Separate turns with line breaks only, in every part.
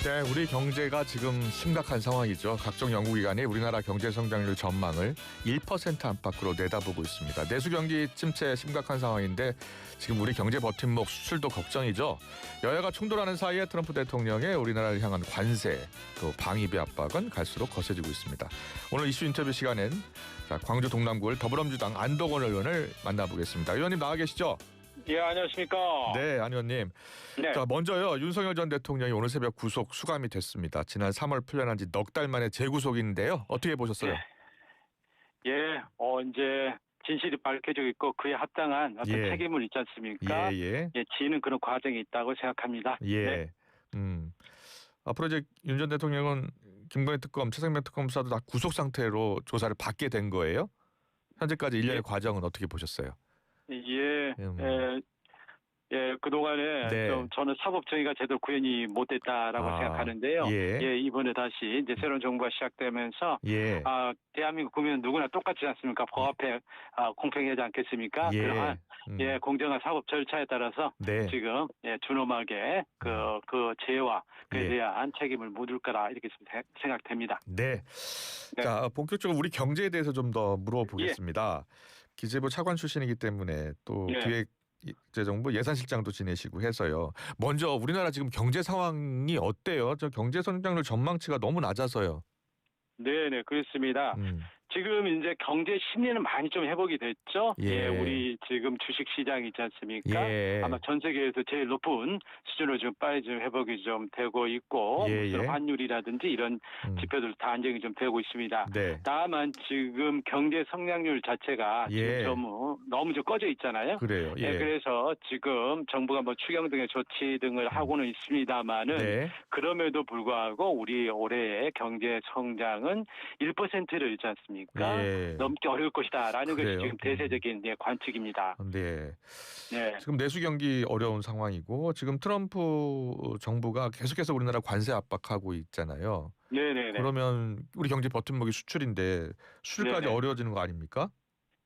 네, 우리 경제가 지금 심각한 상황이죠. 각종 연구기관이 우리나라 경제 성장률 전망을 1% 안팎으로 내다보고 있습니다. 내수 경기 침체 심각한 상황인데 지금 우리 경제 버팀목 수출도 걱정이죠. 여야가 충돌하는 사이에 트럼프 대통령의 우리나라를 향한 관세, 또 방위비 압박은 갈수록 거세지고 있습니다. 오늘 이슈 인터뷰 시간엔 광주 동남구을 더불어민주당 안동원 의원을 만나보겠습니다. 의원님 나와 계시죠?
예, 안녕하십니까.
네, 안 의원님.
네.
자, 먼저요. 윤석열 전 대통령이 오늘 새벽 구속 수감이 됐습니다. 지난 3월 풀려난 지 넉 달 만에 재구속인데요. 어떻게 보셨어요?
예, 이제 진실이 밝혀지고 있고 그에 합당한 어떤
예.
책임을 있지 않습니까?
예.
지는 그런 과정이 있다고 생각합니다.
예.
네.
앞으로 이제 윤 전 대통령은 김건희 특검, 최상병 특검 수사도 다 구속 상태로 조사를 받게 된 거예요? 현재까지 일련의
예.
과정은 어떻게 보셨어요?
그동안에
네.
좀 저는 사법 정의가 제대로 구현이 못됐다라고 생각하는데요.
예.
이번에 다시 이제 새로운 정부가 시작되면서
예.
대한민국 국민은 누구나 똑같지 않습니까? 법 앞에 공평하지 않겠습니까?
예.
그러한 공정한 사법 절차에 따라서
네.
지금 준엄하게 그 죄와 그에
예.
대한 책임을 묻을 거라 이렇게 생각됩니다.
네.
네.
자, 본격적으로 우리 경제에 대해서 좀 더 물어보겠습니다. 기재부 차관 출신이기 때문에 또
예.
기획재정부 예산실장도 지내시고 해서요. 먼저 우리나라 지금 경제 상황이 어때요? 저 경제 성장률 전망치가 너무 낮아서요.
네, 그렇습니다. 지금 이제 경제 심리는 많이 좀 회복이 됐죠.
예.
우리 지금 주식 시장 있지 않습니까?
예.
아마 전 세계에서 제일 높은 수준으로 좀 빨리 좀 회복이 좀 되고 있고, 무슨 환율이라든지 이런 지표들 다 안정이 좀 되고 있습니다.
네.
다만 지금 경제 성장률 자체가
예.
지금 너무 좀 꺼져 있잖아요.
그래요. 예.
그래서 지금 정부가 뭐 추경 등의 조치 등을 하고는 있습니다만은
네.
그럼에도 불구하고 우리 올해의 경제 성장은 1%를 있지 않습니까?
예.
넘기 어려울 것이다라는
그래요.
것이 지금 대세적인 관측입니다.
네.
네.
지금 내수 경기 어려운 상황이고 지금 트럼프 정부가 계속해서 우리나라 관세 압박하고 있잖아요.
네네네.
그러면 우리 경제 버팀목이 수출인데 수출까지
네네.
어려워지는 거 아닙니까?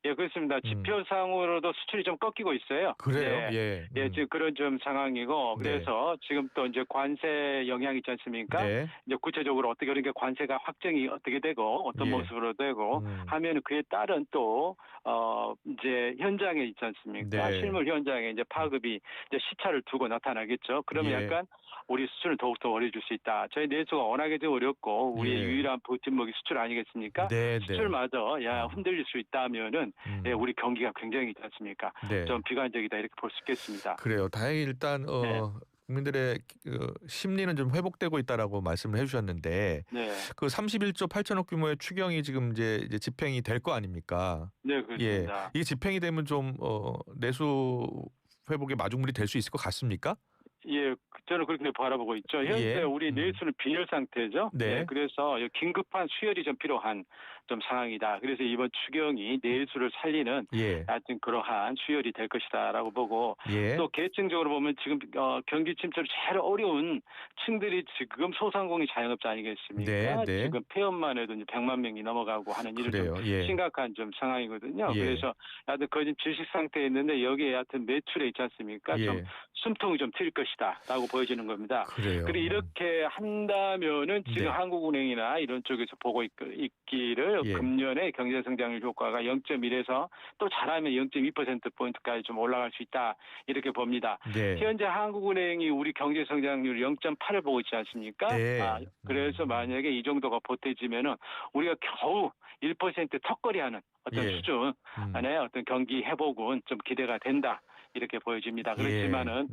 예, 그렇습니다. 지표상으로도 수출이 좀 꺾이고 있어요.
그래요?
네.
예.
지금 그런 좀 상황이고,
네.
그래서 지금 또 이제 관세 영향이 있지 않습니까?
네.
이제 구체적으로 어떻게 그러니까 관세가 확정이 어떻게 되고 어떤
예.
모습으로 되고 하면 그에 따른 또 이제 현장에 있지 않습니까?
네.
실물 현장에 이제 파급이 이제 시차를 두고 나타나겠죠. 그러면
예.
약간 우리 수출을 더욱더 어려질 수 있다. 저희 내수가 워낙에 좀 어렵고 우리의
예.
유일한 버팀목이 수출 아니겠습니까?
네.
수출마저 흔들릴 수 있다면은 우리 경기가 굉장히 있지 않습니까?
네.
좀 비관적이다 이렇게 볼 수 있겠습니다.
그래요. 다행히 일단
네.
국민들의 심리는 좀 회복되고 있다라고 말씀을 해주셨는데
네.
그 31조 8천억 규모의 추경이 지금 이제 집행이 될 거 아닙니까?
네, 그렇습니다.
이게 집행이 되면 좀 내수 회복의 마중물이 될 수 있을 것 같습니까?
예, 저는 그렇게 바라보고 있죠. 현재
예.
우리 내수는 빈혈 상태죠.
네.
그래서 긴급한 수혈이 좀 필요한 좀 상황이다. 그래서 이번 추경이 내수를 살리는
예.
하여튼 그러한 수혈이 될 것이다라고 보고
예.
또 계층적으로 보면 지금 경기 침체로 제일 어려운 층들이 지금 소상공인 자영업자 아니겠습니까?
네.
지금 폐업만 해도 이제 100만 명이 넘어가고 하는 이런
그래요.
좀
예.
심각한 좀 상황이거든요.
예.
그래서 하여튼 거진 질식 상태에 있는데 여기에 하여튼 매출에 있지 않습니까?
예.
좀 숨통이 좀 트일 것이다라고 보여지는 겁니다.
그래요.
그리고 이렇게 한다면은 지금
네.
한국은행이나 이런 쪽에서 보고 있기를
예.
금년에 경제 성장률 효과가 0.1에서 또 잘하면 0.2%포인트까지 좀 올라갈 수 있다 이렇게 봅니다.
네.
현재 한국은행이 우리 경제 성장률 0.8을 보고 있지 않습니까?
네.
그래서 만약에 이 정도가 보태지면은 우리가 겨우 1% 턱걸이하는 어떤
예.
수준 안에 어떤 경기 회복은 좀 기대가 된다. 이렇게 보여집니다. 그렇지만은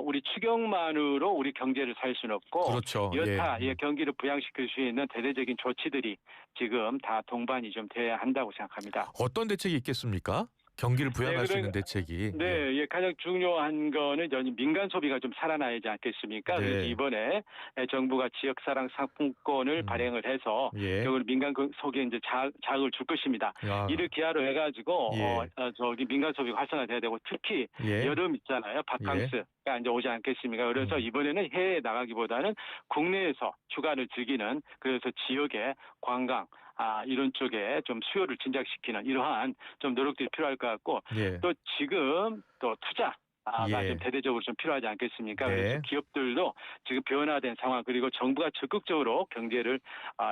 우리 추경만으로 우리 경제를 살 수는 없고
그렇죠.
여타 경기를 부양시킬 수 있는 대대적인 조치들이 지금 다 동반이 좀 돼야 한다고 생각합니다.
어떤 대책이 있겠습니까? 경기를 부양할 수 있는 대책이.
네, 가장 중요한 거는 민간 소비가 좀 살아나야지 않겠습니까?
네.
그래서 이번에 정부가 지역사랑 상품권을 발행을 해서
예.
이걸 민간 소비에 이제 자극을 줄 것입니다.
야.
이를 기하로 해가지고
예.
민간 소비가 활성화돼야 되고 특히
예. 여름
있잖아요, 바캉스가 이제 오지 않겠습니까? 그래서 이번에는 해외에 나가기보다는 국내에서 휴가를 즐기는 그래서 지역의 관광 이런 쪽에 좀 수요를 진작시키는 이러한 좀 노력들이 필요할 것 같고
예.
또 지금 또 투자 가
예.
좀 대대적으로 좀 필요하지 않겠습니까?
네.
그래서 기업들도 지금 변화된 상황 그리고 정부가 적극적으로 경제를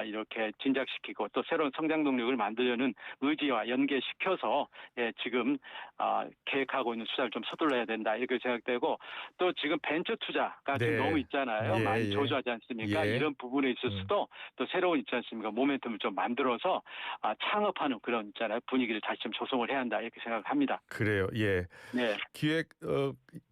이렇게 진작시키고 또 새로운 성장 동력을 만들려는 의지와 연계시켜서 지금 계획하고 있는 투자를 좀 서둘러야 된다 이렇게 생각되고 또 지금 벤처 투자가
네.
지금 너무 있잖아요.
예,
많이
예.
조조하지 않습니까?
예.
이런 부분에 있어서도 또 새로운 있지 않습니까? 모멘텀을 좀 만들어서 창업하는 그런 있잖아요. 분위기를 다시 좀 조성을 해야 한다 이렇게 생각합니다.
그래요. 예.
네.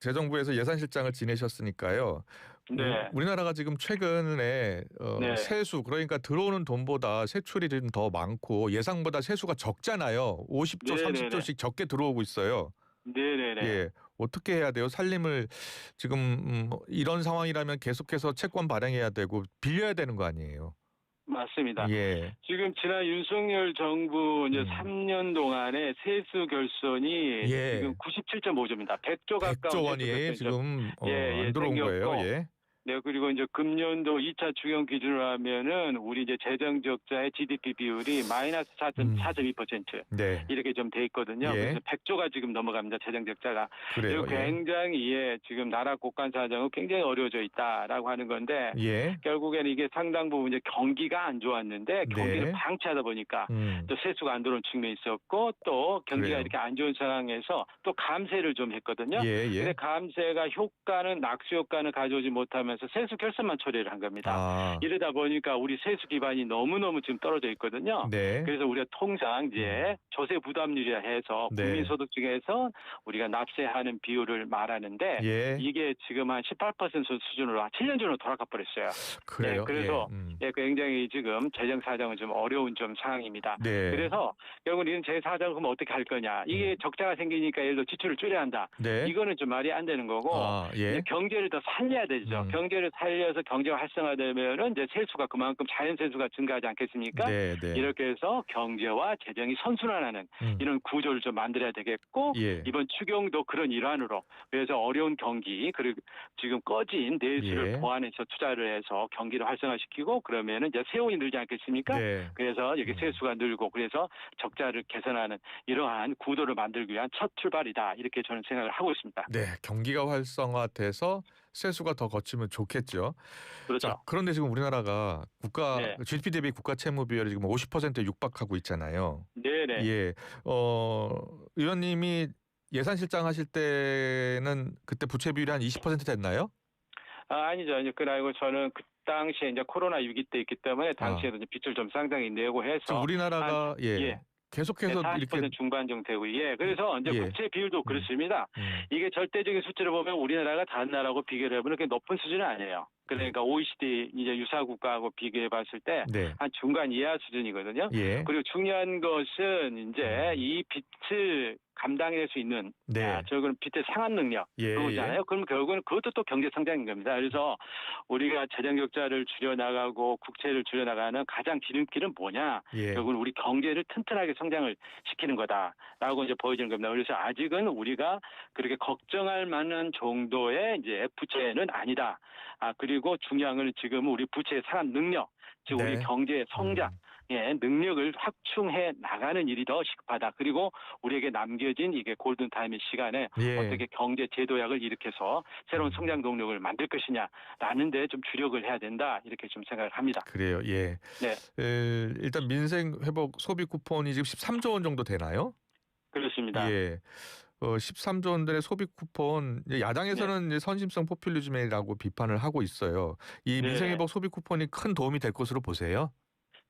재정부에서 예산실장을 지내셨으니까요.
네.
우리나라가 지금 최근에
네.
세수 그러니까 들어오는 돈보다 세출이 좀 더 많고 예상보다 세수가 적잖아요. 50조,
네네네.
30조씩 적게 들어오고 있어요.
네네네.
예. 어떻게 해야 돼요? 살림을 지금 이런 상황이라면 계속해서 채권 발행해야 되고 빌려야 되는 거 아니에요?
맞습니다.
예.
지금 지난 윤석열 정부 이제 3년 동안의 세수 결손이
예.
지금 97.5조입니다. 100조 가까운
100조
세수
원이
결손이 좀
지금
예,
안 들어온 거예요.
생겼고
예.
네, 그리고 이제 금년도 2차 추경 기준으로 하면은 우리 이제 재정 적자의 GDP 비율이 마이너스 4.2%
네.
이렇게 좀 돼 있거든요.
예.
그래서 100조가 지금 넘어갑니다. 재정 적자가.
그래요.
그리고 굉장히 지금 나라 곳간 사정은 굉장히 어려워져 있다라고 하는 건데
예.
결국에는 이게 상당 부분 이제 경기가 안 좋았는데 경기를
네.
방치하다 보니까 또 세수가 안 들어온 측면이 있었고 또 경기가
그래요.
이렇게 안 좋은 상황에서 또 감세를 좀 했거든요.
예, 예.
근데 감세가 효과는 낙수 효과는 가져오지 못하면서 세수 결손만 처리를 한 겁니다.
아.
이러다 보니까 우리 세수 기반이 너무너무 지금 떨어져 있거든요.
네.
그래서 우리가 통상 이제 조세 부담률이라 해서
네.
국민소득 중에서 우리가 납세하는 비율을 말하는데
예.
이게 지금 한 18% 수준으로 7년 전으로 돌아가 버렸어요.
그래요.
네, 그래서
예.
굉장히 지금 재정 사정은 좀 어려운 좀 상황입니다.
네.
그래서 결국은 이런 재정 사정을 그럼 어떻게 할 거냐? 이게 적자가 생기니까 예를 들어 지출을 줄여야 한다.
네.
이거는 좀 말이 안 되는 거고
예.
이제 경제를 더 살려야 되죠. 경제를 살려서 경제가 활성화되면은 이제 세수가 그만큼 자연 세수가 증가하지 않겠습니까?
네, 네.
이렇게 해서 경제와 재정이 선순환하는 이런 구조를 좀 만들어야 되겠고
예.
이번 추경도 그런 일환으로 그래서 어려운 경기 그리고 지금 꺼진 내수를
예.
보완해서 투자를 해서 경기를 활성화시키고 그러면은 이제 세원이 늘지 않겠습니까?
네.
그래서 여기 세수가 늘고 그래서 적자를 개선하는 이러한 구도를 만들기 위한 첫 출발이다 이렇게 저는 생각을 하고 있습니다.
네, 경기가 활성화돼서 세수가 더 거치면 좋겠죠.
그렇죠.
자, 그런데 지금 우리나라가
네.
GDP 대비 국가 채무 비율이 지금 50%에 육박하고 있잖아요.
네네.
예. 의원님이 예산실장 하실 때는 그때 부채 비율이 한 20% 됐나요?
아니죠. 그건 아니고 저는 그 당시에 이제 코로나 위기 때 있기 때문에 당시에도 이제 빚을 좀 상당히 내고 해서
지금 우리나라가
예.
계속해서
40%
이렇게
중반 정도 되고 그래서 이제
예.
국채 비율도 그렇습니다. 이게 절대적인 수치를 보면 우리나라가 다른 나라하고 비교를 해보면 그렇게 높은 수준은 아니에요. 그러니까 OECD 이제 유사 국가하고 비교해 봤을 때
네.
한 중간 이하 수준이거든요.
예.
그리고 중요한 것은 이제 이 빚을 감당할 수 있는
네.
저건 빚의 상환 능력 그거잖아요. 그럼 결국은 그것도 또 경제 성장인 겁니다. 그래서 우리가 재정 적자를 줄여 나가고 국채를 줄여 나가는 가장 지름길은 뭐냐?
예.
결국은 우리 경제를 튼튼하게 성장을 시키는 거다라고 이제 보여지는 겁니다. 그래서 아직은 우리가 그렇게 걱정할 만한 정도의 이제 부채는 아니다. 그리고 중요한 건 지금 우리 부채의 상환 능력, 즉 우리
네.
경제의 성장. 능력을 확충해 나가는 일이 더 시급하다. 그리고 우리에게 남겨진 이게 골든타임의 시간에
예.
어떻게 경제 제도약을 일으켜서 새로운 성장 동력을 만들 것이냐라는 데 좀 주력을 해야 된다. 이렇게 좀 생각을 합니다.
그래요. 예.
네.
일단 민생 회복 소비 쿠폰이 지금 13조 원 정도 되나요?
그렇습니다.
예. 13조 원들의 소비 쿠폰 야당에서는 이제 선심성 포퓰리즘이라고 비판을 하고 있어요. 이
네.
민생 회복 소비 쿠폰이 큰 도움이 될 것으로 보세요?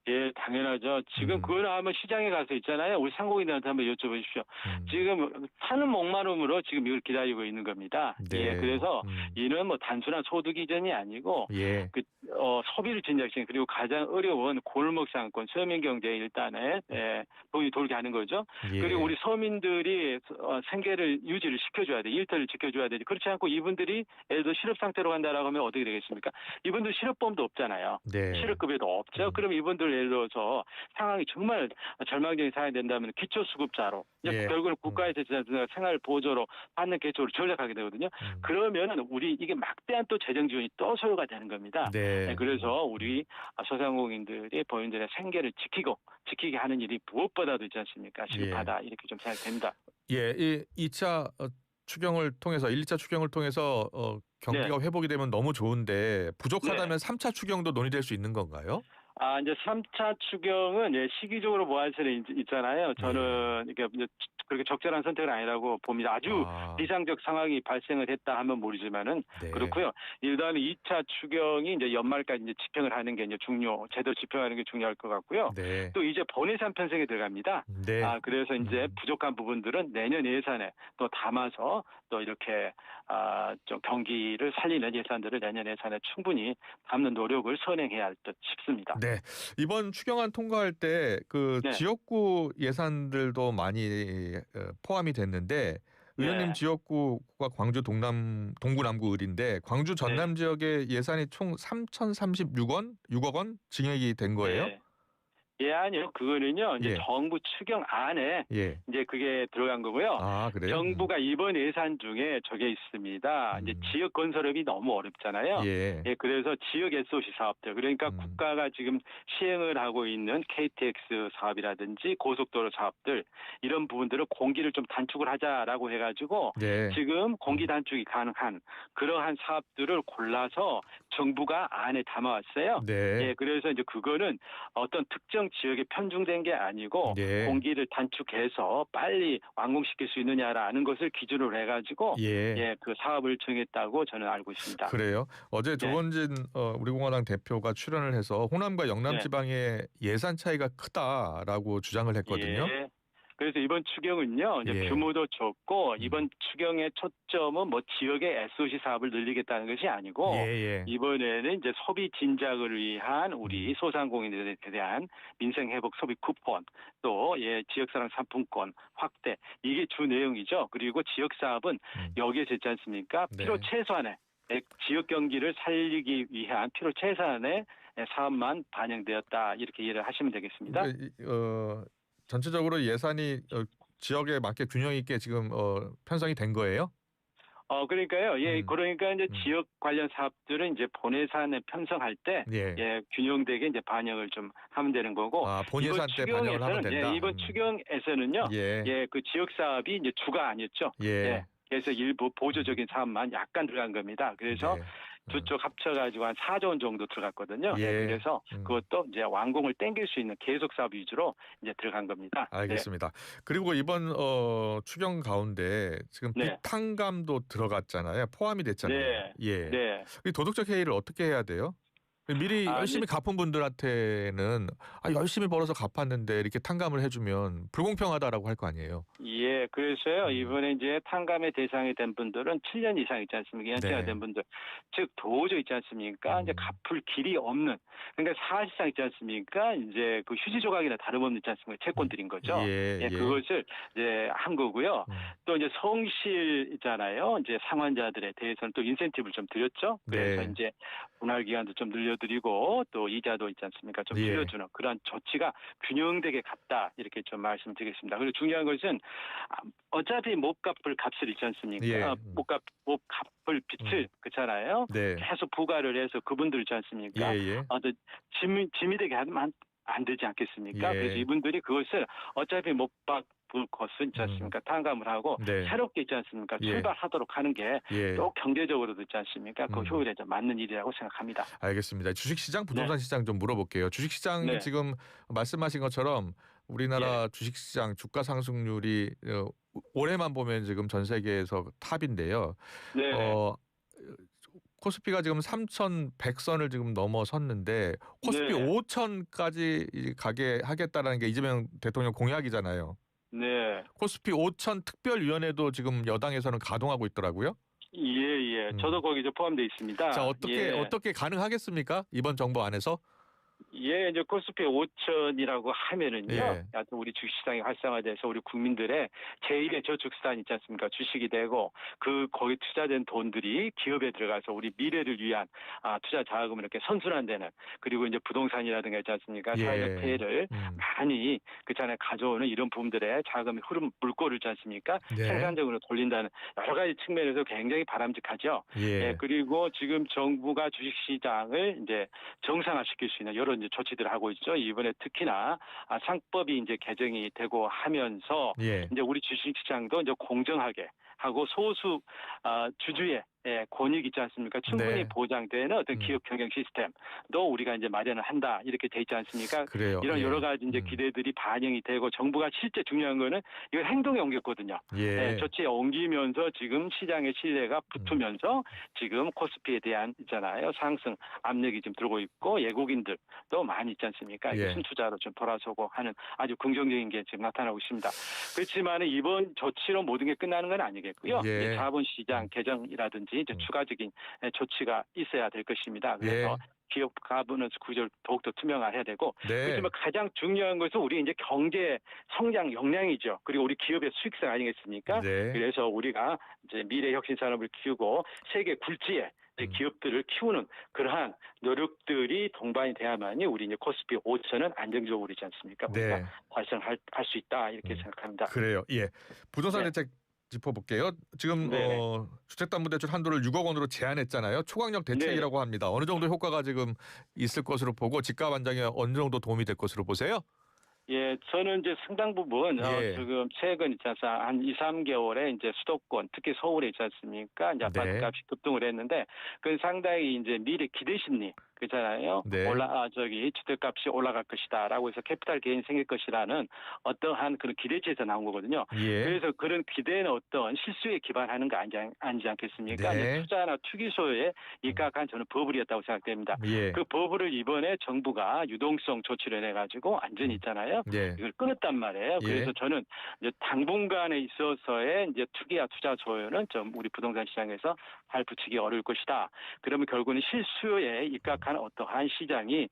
예, 당연하죠. 지금 그거 나오면 시장에 가서 있잖아요. 우리 상공인들한테 한번 여쭤보십시오. 지금 사는 목마름으로 지금 이걸 기다리고 있는 겁니다.
네.
그래서 이는 뭐 단순한 소득 이전이 아니고
예.
소비를 진작시키는 그리고 가장 어려운 골목 상권 서민 경제에 일단은 돈이 돌게 하는 거죠.
예.
그리고 우리 서민들이 생계를 유지를 시켜줘야 돼. 일터를 지켜줘야 되지. 그렇지 않고 이분들이 예를 들어 실업 상태로 간다라고 하면 어떻게 되겠습니까? 이분들 실업보험도 없잖아요.
네.
실업급여도 없죠. 그럼 이분들 예를 들어서 상황이 정말 절망적인 상황이 된다면 기초수급자로
예.
결국은 국가에서 생활 보조로 받는 계초로 전락하게 되거든요. 그러면은 우리 이게 막대한 또 재정 지원이 또 소요가 되는 겁니다.
네.
그래서 우리 소상공인들이 본인들의 생계를 지키게 하는 일이 무엇보다도 있지 않습니까? 시급하다 이렇게 좀 생각됩니다.
예, 이 2차 추경을 통해서 1차 추경을 통해서 경기가 회복이 되면 너무 좋은데 부족하다면 3차 추경도 논의될 수 있는 건가요?
이제 3차 추경은 시기적으로 모아서 있잖아요. 저는 이게 이제 그렇게 적절한 선택은 아니라고 봅니다. 아주
아,
비상적 상황이 발생을 했다 하면 모르지만은
네.
그렇고요. 일단 2차 추경이 이제 연말까지 이제 집행을 하는 게 이제 제대로 집행하는 게 중요할 것 같고요.
네.
또 이제 본예산 편성에 들어갑니다.
네.
그래서 이제 부족한 부분들은 내년 예산에 또 담아서 또 이렇게 좀 경기를 살리는 예산들을 내년 예산에 충분히 담는 노력을 선행해야 할 듯 싶습니다.
네. 이번 추경안 통과할 때 그
네.
지역구 예산들도 많이 포함이 됐는데 의원님
네.
지역구가 광주 동구 남구 을인데 광주 전남 지역의 예산이 총 6억 원 증액이 된 거예요?
네. 아니요. 그거는요. 이제
예.
정부 추경 안에
예.
이제 그게 들어간 거고요.
아, 그래요?
정부가 이번 예산 중에 저게 있습니다. 이제 지역 건설업이 너무 어렵잖아요.
예.
그래서 지역 SOC 사업들, 그러니까 국가가 지금 시행을 하고 있는 KTX 사업이라든지 고속도로 사업들 이런 부분들을 공기를 좀 단축을 하자라고 해가지고
네.
지금 공기 단축이 가능한 그러한 사업들을 골라서 정부가 안에 담아왔어요.
네.
그래서 이제 그거는 어떤 특정 지역에 편중된 게 아니고
네.
공기를 단축해서 빨리 완공시킬 수 있느냐라는 것을 기준으로 해가지고 그 사업을 정했다고 저는 알고 있습니다.
그래요? 어제
네.
조원진 우리공화당 대표가 출연을 해서 호남과 영남
네.
지방의 예산 차이가 크다라고 주장을 했거든요.
그래서 이번 추경은요, 이제 규모도 적고 이번 추경의 초점은 뭐 지역의 SOC 사업을 늘리겠다는 것이 아니고 이번에는 이제 소비 진작을 위한 우리 소상공인들에 대한 민생 회복 소비 쿠폰 또 지역사랑 상품권 확대 이게 주 내용이죠. 그리고 지역 사업은 여기에서 있지 않습니까? 필요 최소한의 지역 경기를 살리기 위한 필요 최소한의 사업만 반영되었다 이렇게 이해를 하시면 되겠습니다.
전체적으로 예산이 지역에 맞게 균형 있게 지금 편성이 된 거예요?
그러니까요. 그러니까 이제 지역 관련 사업들은 이제 본예산에 편성할 때 균형되게 이제 반영을 좀 하면 되는 거고.
본예산 때 반영을 하면 된다.
이번 추경에서는요. 그 지역 사업이 이제 주가 아니었죠. 그래서 일부 보조적인 사업만 약간 들어간 겁니다. 그래서 두 쪽 합쳐가지고 한 4조 원 정도 들어갔거든요. 그래서 그것도 이제 완공을 땡길 수 있는 계속 사업 위주로 이제 들어간 겁니다.
알겠습니다. 그리고 이번 추경 가운데 지금 비탄감도 들어갔잖아요. 포함이 됐잖아요. 도덕적 해이를 어떻게 해야 돼요? 미리 열심히 갚은 분들한테는 열심히 벌어서 갚았는데 이렇게 탕감을 해주면 불공평하다라고 할 거 아니에요.
그래서요 이번에 이제 탕감의 대상이 된 분들은 7년 이상 있지 않습니까? 연체가 된 분들, 즉 도저히 있지 않습니까? 이제 갚을 길이 없는, 그러니까 사실상 있지 않습니까? 이제 그 휴지 조각이나 다름없는 있지 않습니까? 채권들인 거죠. 그것을 이제 한 거고요. 또 이제 성실 있잖아요. 이제 상환자들에 대해서는 또 인센티브를 좀 드렸죠. 그래서 이제 분할 기간도 좀 늘려드리고 또 이자도 있지 않습니까? 좀 줄여주는 그런 조치가 균형되게 갔다 이렇게 좀 말씀드리겠습니다. 그리고 중요한 것은 어차피 못 갚을 값을 있지 않습니까? 못 갚을 빚을 그렇잖아요. 계속 부과를 해서 그분들 있지 않습니까? 짐이 되게 하면 안 되지 않겠습니까? 그래서 이분들이 그것을 어차피 못 갚을 것은 있지 않습니까? 탕감을 하고 새롭게 있지 않습니까? 출발하도록 하는 게 또 경제적으로도 있지 않습니까? 그 효율에 좀 맞는 일이라고 생각합니다.
알겠습니다. 주식시장, 부동산 시장 좀 물어볼게요. 주식시장 지금 말씀하신 것처럼 우리나라 주식시장 주가 상승률이 올해만 보면 지금 전 세계에서 탑인데요. 코스피가 지금 3,100선을 지금 넘어섰는데 코스피 5,000까지 가게 하겠다라는 게 이재명 대통령 공약이잖아요. 코스피 5,000 특별위원회도 지금 여당에서는 가동하고 있더라고요.
저도 거기 포함되어 있습니다.
자, 어떻게 가능하겠습니까? 이번 정부 안에서?
이제 코스피 5천이라고 하면은요. 우리 주식시장이 활성화돼서 우리 국민들의 제1의 저축수단 있지 않습니까? 주식이 되고 거기 투자된 돈들이 기업에 들어가서 우리 미래를 위한 투자 자금을 이렇게 선순환되는, 그리고 이제 부동산이라든가 있지 않습니까? 사회적 폐해를 많이 그전에 가져오는 이런 부분들의 자금의 흐름 물꼬를 있지 않습니까? 생산적으로 돌린다는 여러 가지 측면에서 굉장히 바람직하죠. 그리고 지금 정부가 주식시장을 이제 정상화시킬 수 있는 여러 이제 조치들을 하고 있죠. 이번에 특히나 상법이 이제 개정이 되고 하면서 이제 우리 주식시장도 이제 공정하게 하고 소수 주주의 권익 있지 않습니까? 충분히
네.
보장되는 어떤 기업 경영 시스템도 우리가 이제 마련을 한다 이렇게 돼 있지 않습니까?
그래요.
이런
예.
여러 가지 이제 기대들이 반영이 되고 정부가 실제 중요한 거는 이거 행동에 옮겼거든요.
예.
조치에 옮기면서 지금 시장의 신뢰가 붙으면서 지금 코스피에 대한 있잖아요 상승 압력이 좀 들고 있고 외국인들도 많이 있지 않습니까? 이게
예.
순투자로 좀 돌아서고 하는 아주 긍정적인 게 지금 나타나고 있습니다. 그렇지만 이번 조치로 모든 게 끝나는 건 아니겠고요.
예.
이제 자본시장 개정이라든지 이제 추가적인 조치가 있어야 될 것입니다. 그래서
예.
기업 가버넌스 구조를 더욱더 투명화해야 되고
네.
그렇지만 가장 중요한 것은 우리 이제 경제 성장 역량이죠. 그리고 우리 기업의 수익성 아니겠습니까?
네.
그래서 우리가 이제 미래 혁신 산업을 키우고 세계 굴지에 기업들을 키우는 그러한 노력들이 동반이 돼야만이 우리 이제 코스피 5천은 안정적으로 있지 않습니까?
네.
우리가 달성할 수 있다 이렇게 생각합니다.
그래요. 예. 부동산
네.
대책 짚어볼게요. 지금
네네.
주택담보대출 한도를 6억 원으로 제한했잖아요. 초강력 대책이라고 합니다. 어느 정도 효과가 지금 있을 것으로 보고 집값 안정에 어느 정도 도움이 될 것으로 보세요?
예, 저는 이제 상당 부분
예.
지금 최근 있지 않습니까? 한 2, 3개월에 이제 수도권, 특히 서울에 있지 않습니까? 이제 아파트
네.
값이 급등을 했는데 그건 상당히 이제 미래 기대 심리 그렇잖아요.
네.
주택값이 올라갈 것이다라고 해서 캐피탈 게인 생길 것이라는 어떠한 그런 기대치에서 나온 거거든요.
예.
그래서 그런 기대는 어떤 실수에 기반하는 거 아니지 않겠습니까?
네.
이제 투자나 투기소에 입각한 저는 버블이었다고 생각됩니다.
예.
그 버블을 이번에 정부가 유동성 조치를 해가지고 안전이 있잖아요.
예.
이걸 끊었단 말이에요.
예.
그래서 저는 이제 당분간에 있어서의 이제 투기와 투자 조여는 좀 우리 부동산 시장에서 발붙이기 어려울 것이다. 그러면 결국은 실수에 입각한 어떠한 시장이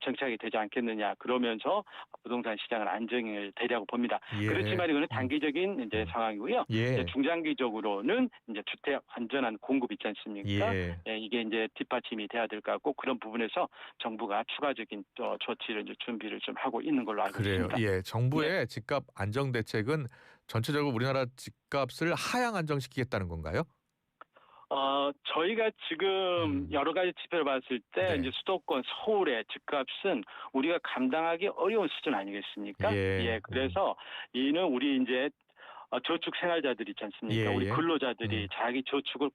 정착이 되지 않겠느냐. 그러면서 부동산 시장은 안정을 되리라고 봅니다.
예.
그렇지만 이거는 단기적인 이제 상황이고요.
예.
이제 중장기적으로는 이제 주택 안전한 공급 있지 않습니까?
예.
이게 이제 뒷받침이 돼야 될 것 같고 그런 부분에서 정부가 추가적인 조치를 이제 준비를 좀 하고 있는 걸로 알고
그래요.
있습니다.
예. 정부의 집값 안정 대책은 전체적으로 우리나라 집값을 하향 안정시키겠다는 건가요?
저희가 지금 여러 가지 지표를 봤을 때
네.
이제 수도권 서울의 집값은 우리가 감당하기 어려운 수준 아니겠습니까?
예.
그래서 이는 우리 이제 저축 생활자들이 있지 않습니까?
예,
우리
예.
근로자들이 자기 저축을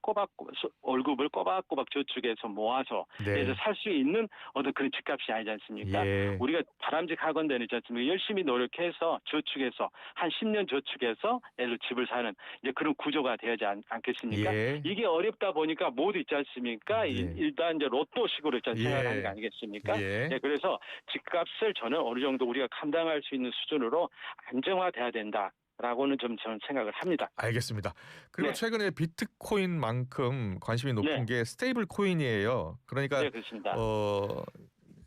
월급을 꼬박꼬박 저축해서 모아서
네.
그래서 살 수 있는 어떤 그런 집값이 아니지 않습니까?
예.
우리가 바람직하건대는 있지 않습니까? 열심히 노력해서 저축해서 한 10년 저축해서 예를 들어 집을 사는 이제 그런 구조가 되지 않겠습니까?
예.
이게 어렵다 보니까 모두 있지 않습니까?
예.
일단 이제 로또식으로 일단
예.
생각하는 거 아니겠습니까?
예.
그래서 집값을 저는 어느 정도 우리가 감당할 수 있는 수준으로 안정화돼야 된다. 라고는 좀 저는 생각을 합니다.
알겠습니다. 그리고
네.
최근에 비트코인만큼 관심이 높은 게 스테이블 코인이에요. 그러니까
네, 그렇습니다.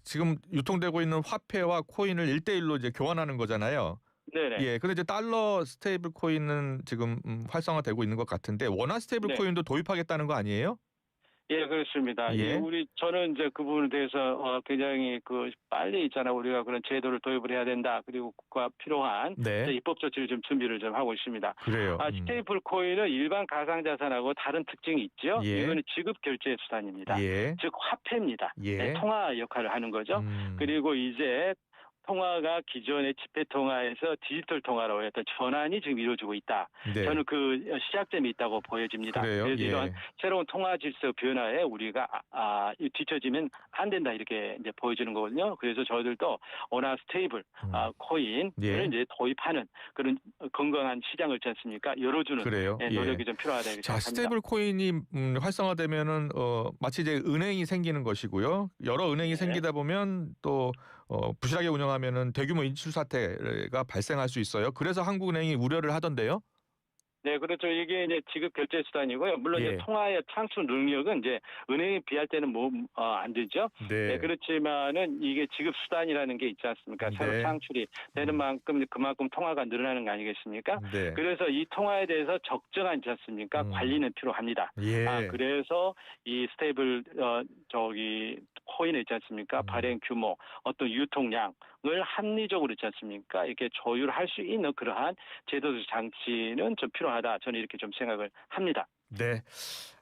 지금 유통되고 있는 화폐와 코인을 1대1로 이제 교환하는 거잖아요.
네네.
예. 근데 이제 달러 스테이블 코인은 지금 활성화되고 있는 것 같은데 원화 스테이블
네.
코인도 도입하겠다는 거 아니에요?
예, 그렇습니다.
예.
저는 이제 그 부분에 대해서 굉장히 빨리 있잖아 우리가 그런 제도를 도입을 해야 된다. 그리고 그와 필요한
네.
입법 조치를 좀 준비를 좀 하고 있습니다.
그래요.
스테이플 코인은 일반 가상자산하고 다른 특징이 있죠.
예.
이거는 지급 결제 수단입니다.
예.
즉 화폐입니다.
예.
통화 역할을 하는 거죠. 그리고 이제 통화가 기존의 지폐 통화에서 디지털 통화로 어떤 전환이 지금 이루어지고 있다.
네.
저는 그 시작점이 있다고 보여집니다.
그래요?
그래서
예.
이런 새로운 통화 질서 변화에 우리가 뒤처지면 안 된다 이렇게 이제 보여주는 거거든요. 그래서 저희들도 원화 스테이블 코인을
예.
이제 도입하는 그런 건강한 시장을 있지 않습니까? 열어주는
그래요.
노력이 좀 필요하다 이렇게
자,
생각합니다.
스테이블 코인이 활성화되면은 마치 이제 은행이 생기는 것이고요. 여러 은행이
네.
생기다 보면 또 부실하게 운영하면은 대규모 인출 사태가 발생할 수 있어요. 그래서 한국은행이 우려를 하던데요.
네, 그렇죠. 이게 이제 지급 결제 수단이고요. 물론
예.
이제 통화의 창출 능력은 이제 은행에 비할 때는 안 되죠.
네.
그렇지만은 이게 지급 수단이라는 게 있지 않습니까? 새로
네.
창출이 되는 만큼 그만큼 통화가 늘어나는 거 아니겠습니까?
네.
그래서 이 통화에 대해서 적정한 있지 않습니까? 관리는 필요합니다.
예.
그래서 이 스테이블 코인에 있지 않습니까? 발행 규모, 어떤 유통량을 합리적으로 있지 않습니까? 이렇게 조율할 수 있는 그러한 제도적 장치는 좀 필요하다. 저는 이렇게 좀 생각을 합니다.
네,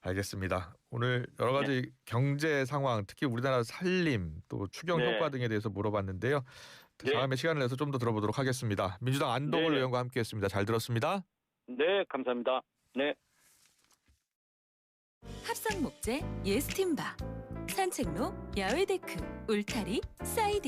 알겠습니다. 오늘 여러 가지 경제 상황, 특히 우리나라 살림 또 추경
네.
효과 등에 대해서 물어봤는데요.
네.
다음에 시간을 내서 좀 더 들어보도록 하겠습니다. 민주당 안동을
네.
의원과 함께했습니다. 잘 들었습니다.
네, 감사합니다. 네.
석상 목재 예스팀바, 산책로 야외 데크 울타리 사이드.